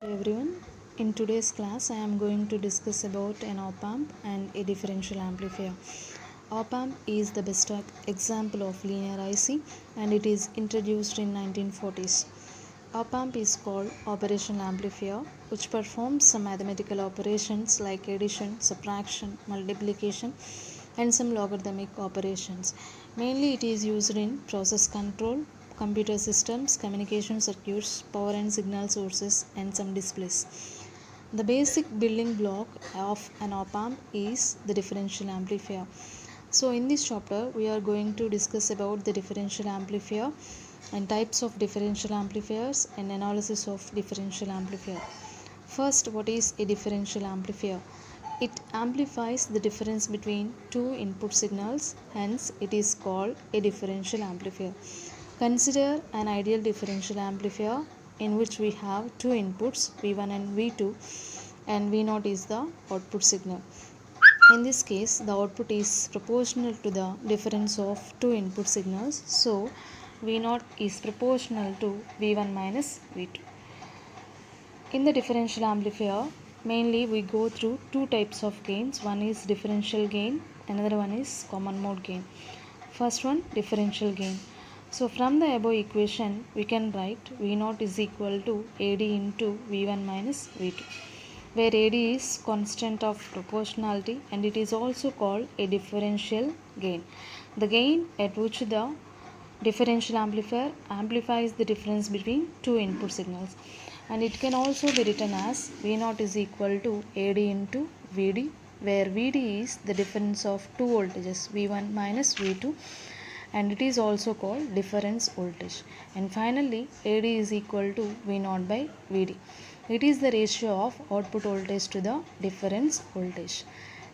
Hello everyone, in today's class I am going to discuss about an op-amp and a differential amplifier. Op-amp is the best example of linear IC and it is introduced in 1940s. Op-amp is called operational amplifier which performs some mathematical operations like addition, subtraction, multiplication and some logarithmic operations. Mainly it is used in process control, computer systems, communication circuits, power and signal sources, and some displays. The basic building block of an op-amp is the differential amplifier. So in this chapter we are going to discuss about the differential amplifier and types of differential amplifiers and analysis of differential amplifier. First, what is a differential amplifier? It amplifies the difference between two input signals, hence it is called a differential amplifier. Consider an ideal differential amplifier in which we have two inputs V1 and V2 and V0 is the output signal. In this case, the output is proportional to the difference of two input signals, so V0 is proportional to V1 minus V2. In the differential amplifier, mainly we go through two types of gains. One is differential gain, another one is common mode gain. First one, differential gain. So from the above equation, we can write V0 is equal to AD into V1 minus V2, where AD is constant of proportionality and it is also called a differential gain. The gain at which the differential amplifier amplifies the difference between two input signals, and it can also be written as V0 is equal to AD into VD, where VD is the difference of two voltages V1 minus V2 and it is also called difference voltage. And finally AD is equal to V0 by VD. It is the ratio of output voltage to the difference voltage.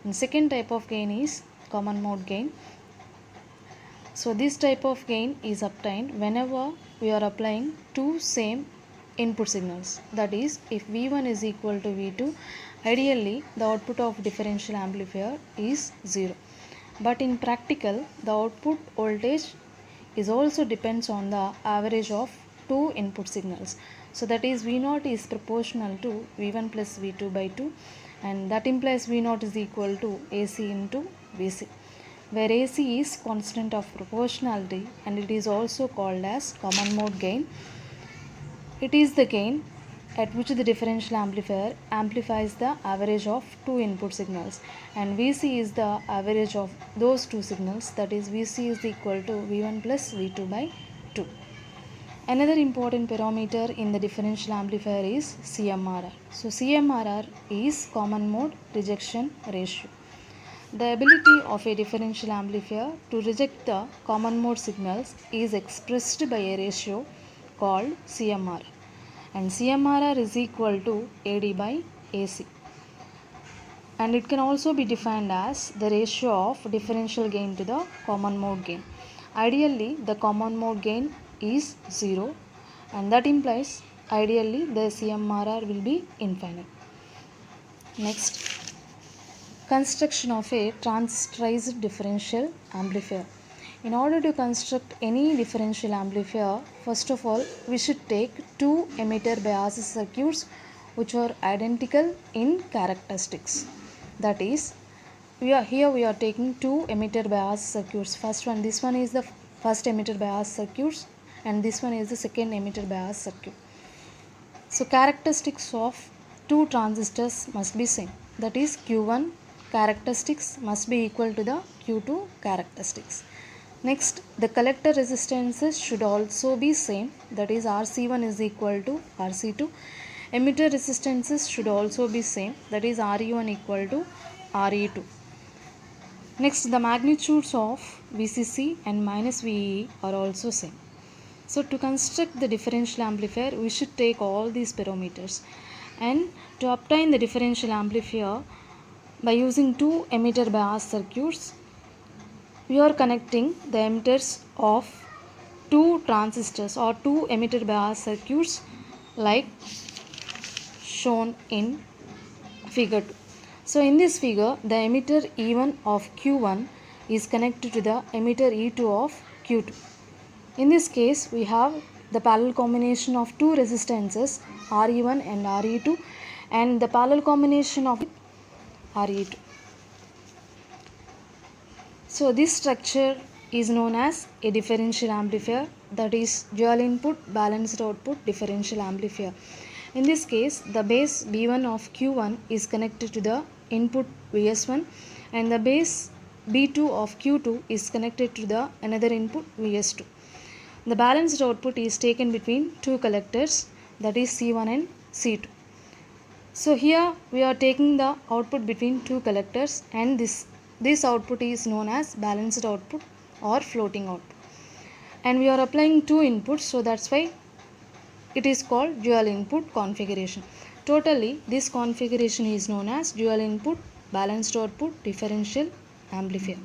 And second type of gain is common mode gain. So this type of gain is obtained whenever we are applying two same input signals. That is, if V1 is equal to V2, ideally the output of differential amplifier is 0. But in practical, the output voltage is also depends on the average of two input signals. So that is V0 is proportional to V1 plus V2 by 2 and that implies V0 is equal to AC into VC, where AC is constant of proportionality and it is also called as common mode gain. It is the gain at which the differential amplifier amplifies the average of two input signals, and VC is the average of those two signals, that is VC is equal to V1 plus V2 by 2. Another important parameter in the differential amplifier is CMRR. So CMRR is common mode rejection ratio. The ability of a differential amplifier to reject the common mode signals is expressed by a ratio called CMRR, and CMRR is equal to AD by AC, and it can also be defined as the ratio of differential gain to the common mode gain. Ideally the common mode gain is 0 and that implies ideally the CMRR will be infinite. Next, construction of a transistorized differential amplifier. In order to construct any differential amplifier, first of all we should take two emitter bias circuits which are identical in characteristics. That is, we are taking two emitter bias circuits. This one is the first emitter bias circuits and this one is the second emitter bias circuit. So characteristics of two transistors must be same. That is, Q1 characteristics must be equal to the Q2 characteristics. Next, the collector resistances should also be same. That is, RC1 is equal to RC2. Emitter resistances should also be same. That is, RE1 equal to RE2. Next, the magnitudes of VCC and minus VEE are also same. So to construct the differential amplifier, we should take all these parameters. And to obtain the differential amplifier by using two emitter bias circuits, we are connecting the emitters of two transistors or two emitter bias circuits like shown in figure 2. So in this figure, the emitter E1 of Q1 is connected to the emitter E2 of Q2. In this case, we have the parallel combination of two resistances Re1 and Re2 and the parallel combination of Re2. So this structure is known as a differential amplifier, that is dual input balanced output differential amplifier. In this case, the base B1 of Q1 is connected to the input Vs1 and the base B2 of Q2 is connected to the another input Vs2. The balanced output is taken between two collectors, that is C1 and C2. So here we are taking the output between two collectors and this output is known as balanced output or floating output. And we are applying two inputs, so that's why it is called dual input configuration. Totally, this configuration is known as dual input balanced output differential amplifier.